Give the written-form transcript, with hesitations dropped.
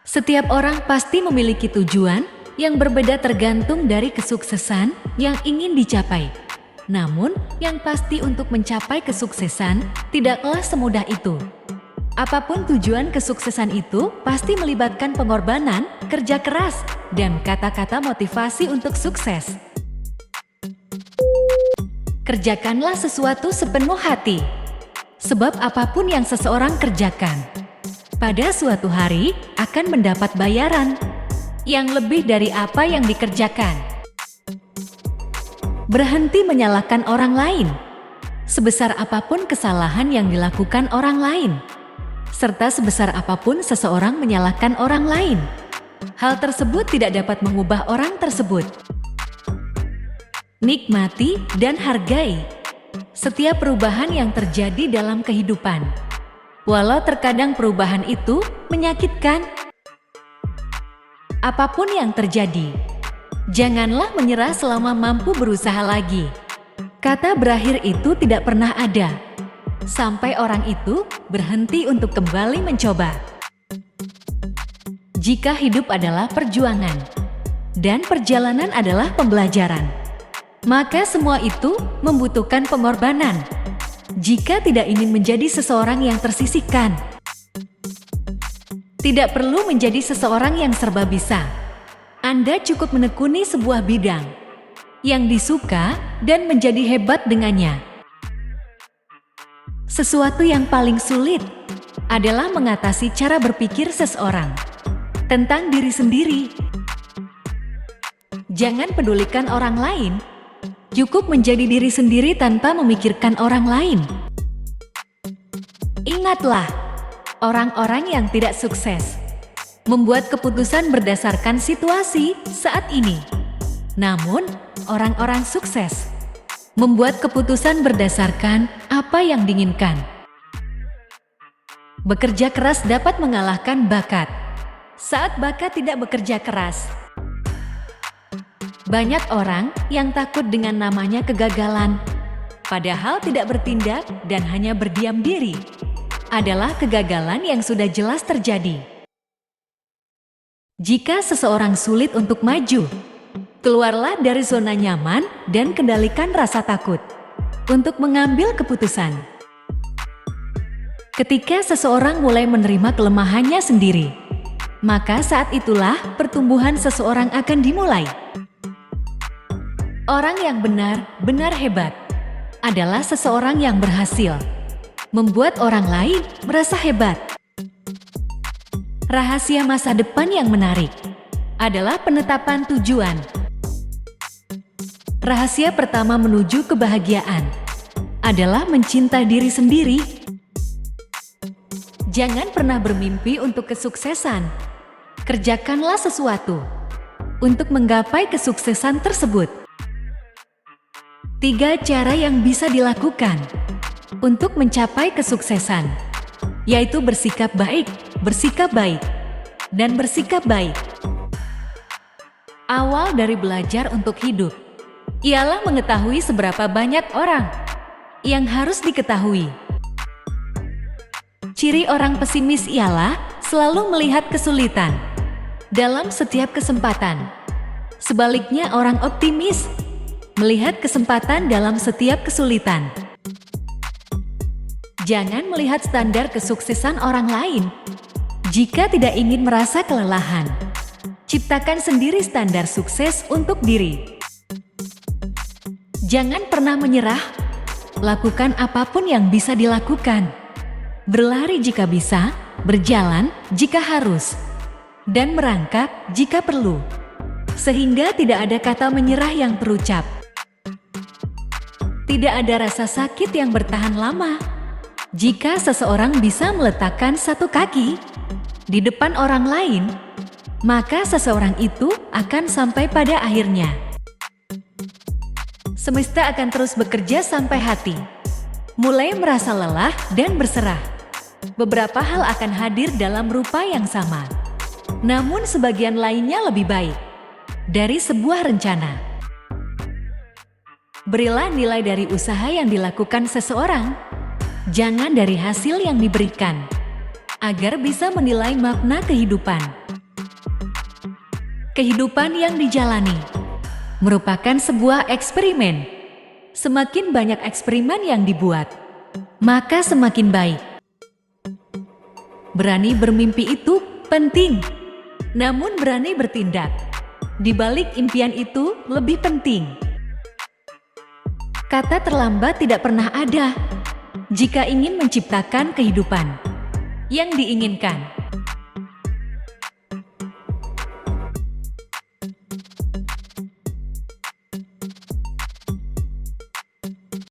Setiap orang pasti memiliki tujuan yang berbeda tergantung dari kesuksesan yang ingin dicapai. Namun, yang pasti untuk mencapai kesuksesan tidaklah semudah itu. Apapun tujuan kesuksesan itu pasti melibatkan pengorbanan, kerja keras, dan kata-kata motivasi untuk sukses. Kerjakanlah sesuatu sepenuh hati. Sebab apapun yang seseorang kerjakan, pada suatu hari akan mendapat bayaran yang lebih dari apa yang dikerjakan. Berhenti menyalahkan orang lain, sebesar apapun kesalahan yang dilakukan orang lain, serta sebesar apapun seseorang menyalahkan orang lain. Hal tersebut tidak dapat mengubah orang tersebut. Nikmati dan hargai setiap perubahan yang terjadi dalam kehidupan. Walau terkadang perubahan itu menyakitkan. Apapun yang terjadi, janganlah menyerah selama mampu berusaha lagi. Kata berakhir itu tidak pernah ada, sampai orang itu berhenti untuk kembali mencoba. Jika hidup adalah perjuangan, dan perjalanan adalah pembelajaran, maka semua itu membutuhkan pengorbanan. Jika tidak ingin menjadi seseorang yang tersisihkan, tidak perlu menjadi seseorang yang serba bisa. Anda cukup menekuni sebuah bidang yang disuka dan menjadi hebat dengannya. Sesuatu yang paling sulit adalah mengatasi cara berpikir seseorang tentang diri sendiri. Jangan pedulikan orang lain. Cukup menjadi diri sendiri tanpa memikirkan orang lain. Ingatlah, orang-orang yang tidak sukses membuat keputusan berdasarkan situasi saat ini. Namun, orang-orang sukses membuat keputusan berdasarkan apa yang diinginkan. Bekerja keras dapat mengalahkan bakat saat bakat tidak bekerja keras. Banyak orang yang takut dengan namanya kegagalan, padahal tidak bertindak dan hanya berdiam diri, adalah kegagalan yang sudah jelas terjadi. Jika seseorang sulit untuk maju, keluarlah dari zona nyaman dan kendalikan rasa takut untuk mengambil keputusan. Ketika seseorang mulai menerima kelemahannya sendiri, maka saat itulah pertumbuhan seseorang akan dimulai. Orang yang benar-benar hebat adalah seseorang yang berhasil membuat orang lain merasa hebat. Rahasia masa depan yang menarik adalah penetapan tujuan. Rahasia pertama menuju kebahagiaan adalah mencintai diri sendiri. Jangan pernah bermimpi untuk kesuksesan. Kerjakanlah sesuatu untuk menggapai kesuksesan tersebut. 3 cara yang bisa dilakukan untuk mencapai kesuksesan, yaitu bersikap baik, dan bersikap baik. Awal dari belajar untuk hidup ialah mengetahui seberapa banyak orang yang harus diketahui. Ciri orang pesimis ialah selalu melihat kesulitan dalam setiap kesempatan. Sebaliknya, orang optimis melihat kesempatan dalam setiap kesulitan. Jangan melihat standar kesuksesan orang lain. Jika tidak ingin merasa kelelahan, ciptakan sendiri standar sukses untuk diri. Jangan pernah menyerah. Lakukan apapun yang bisa dilakukan. Berlari jika bisa, berjalan jika harus, dan merangkak jika perlu. Sehingga tidak ada kata menyerah yang terucap. Tidak ada rasa sakit yang bertahan lama. Jika seseorang bisa meletakkan satu kaki di depan orang lain, maka seseorang itu akan sampai pada akhirnya. Semesta akan terus bekerja sampai hati mulai merasa lelah dan berserah. Beberapa hal akan hadir dalam rupa yang sama, namun sebagian lainnya lebih baik dari sebuah rencana. Berilah nilai dari usaha yang dilakukan seseorang. jangan dari hasil yang diberikan, agar bisa menilai makna kehidupan. Kehidupan yang dijalani merupakan sebuah eksperimen. Semakin banyak eksperimen yang dibuat, maka semakin baik. Berani bermimpi itu penting, namun berani bertindak di balik impian itu lebih penting. Kata terlambat tidak pernah ada jika ingin menciptakan kehidupan yang diinginkan.